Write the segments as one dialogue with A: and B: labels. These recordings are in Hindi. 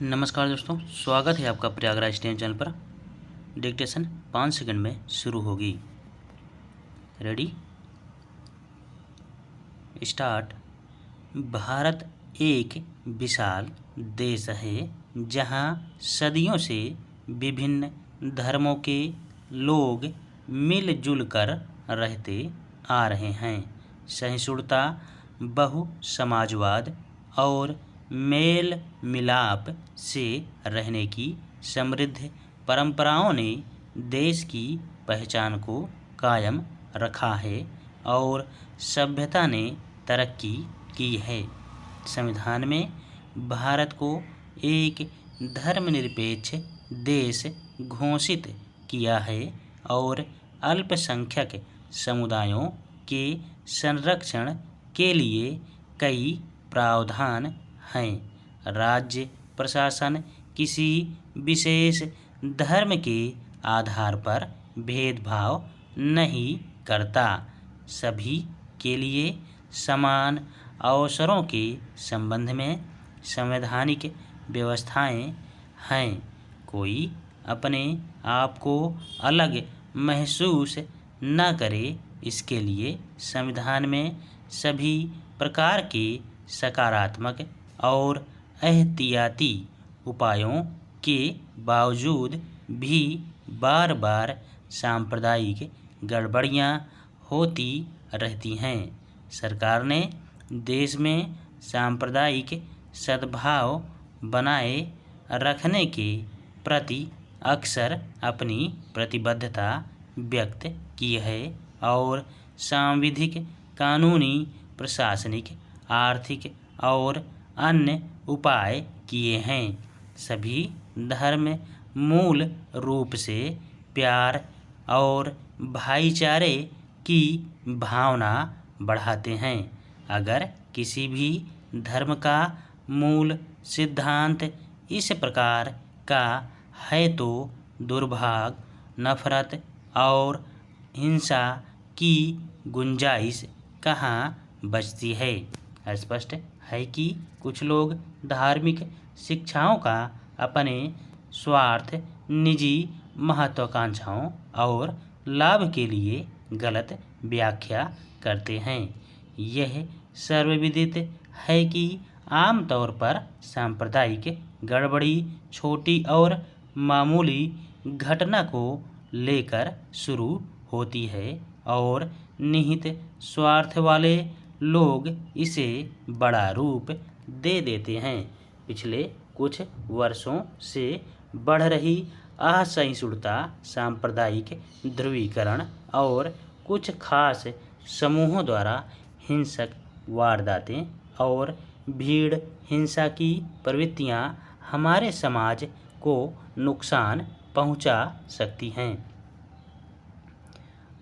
A: नमस्कार दोस्तों, स्वागत है आपका प्रयागराज स्टेम चैनल पर। डिक्टेशन 5 सेकंड में शुरू होगी। Ready start. भारत एक विशाल देश है जहां सदियों से विभिन्न धर्मों के लोग मिलजुल कर रहते आ रहे हैं। सहिष्णुता, बहु-समाजवाद और मेल मिलाप से रहने की समृद्ध परंपराओं ने देश की पहचान को कायम रखा है और सभ्यता ने तरक्की की है। संविधान में भारत को एक धर्मनिरपेक्ष देश घोषित किया है और अल्पसंख्यक समुदायों के संरक्षण के लिए कई प्रावधान हैं। राज्य प्रशासन किसी विशेष धर्म के आधार पर भेदभाव नहीं करता। सभी के लिए समान अवसरों के संबंध में संवैधानिक व्यवस्थाएं हैं। कोई अपने आप को अलग महसूस न करे, इसके लिए संविधान में सभी प्रकार के सकारात्मक और एहतियाती उपायों के बावजूद भी बार बार सांप्रदायिक गड़बड़ियां होती रहती हैं। सरकार ने देश में सांप्रदायिक सद्भाव बनाए रखने के प्रति अक्सर अपनी प्रतिबद्धता व्यक्त की है और सांविधिक, कानूनी, प्रशासनिक, आर्थिक और अन्य उपाय किए हैं। सभी धर्म मूल रूप से प्यार और भाईचारे की भावना बढ़ाते हैं। अगर किसी भी धर्म का मूल सिद्धांत इस प्रकार का है तो दुर्भाग्य, नफरत और हिंसा की गुंजाइश कहाँ बचती है। स्पष्ट है कि कुछ लोग धार्मिक शिक्षाओं का अपने स्वार्थ, निजी महत्वाकांक्षाओं और लाभ के लिए गलत व्याख्या करते हैं। यह सर्वविदित है कि आमतौर पर सांप्रदायिक गड़बड़ी छोटी और मामूली घटना को लेकर शुरू होती है और निहित स्वार्थ वाले लोग इसे बड़ा रूप दे देते हैं। पिछले कुछ वर्षों से बढ़ रही असहिष्णुता, सांप्रदायिक ध्रुवीकरण और कुछ खास समूहों द्वारा हिंसक वारदातें और भीड़ हिंसा की प्रवृत्तियां हमारे समाज को नुकसान पहुंचा सकती हैं।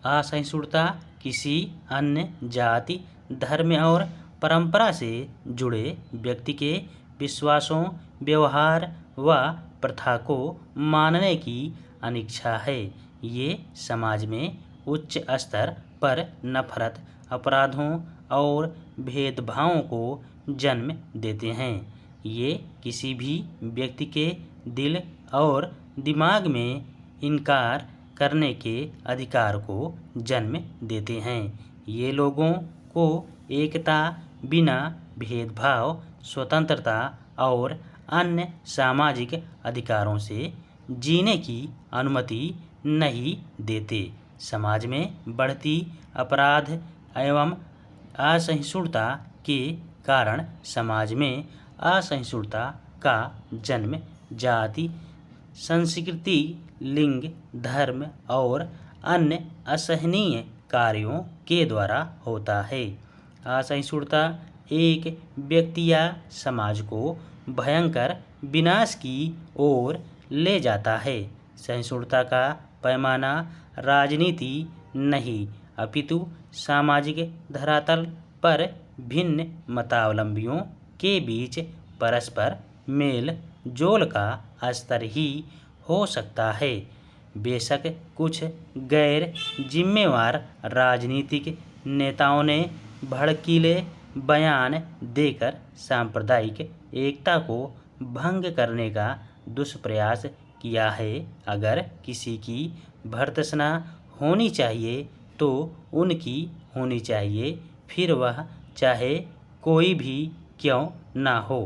A: असहिष्णुता किसी अन्य जाति, धर्म और परंपरा से जुड़े व्यक्ति के विश्वासों, व्यवहार व प्रथा को मानने की अनिच्छा है। ये समाज में उच्च स्तर पर नफरत, अपराधों और भेदभावों को जन्म देते हैं। ये किसी भी व्यक्ति के दिल और दिमाग में इनकार करने के अधिकार को जन्म देते हैं। ये लोगों को एकता, बिना भेदभाव, स्वतंत्रता और अन्य सामाजिक अधिकारों से जीने की अनुमति नहीं देते। समाज में बढ़ती अपराध एवं असहिष्णुता के कारण समाज में असहिष्णुता का जन्म जाति, संस्कृति, लिंग, धर्म और अन्य असहनीय कार्यों के द्वारा होता है। असहिष्णुता एक व्यक्ति या समाज को भयंकर विनाश की ओर ले जाता है। सहिष्णुता का पैमाना राजनीति नहीं, अपितु सामाजिक धरातल पर भिन्न मतावलंबियों के बीच परस्पर मेल जोल का स्तर ही हो सकता है। बेशक कुछ गैर जिम्मेवार राजनीतिक नेताओं ने भड़कीले बयान देकर सांप्रदायिक एकता को भंग करने का दुष्प्रयास किया है। अगर किसी की भर्त्सना होनी चाहिए तो उनकी होनी चाहिए, फिर वह चाहे कोई भी क्यों ना हो।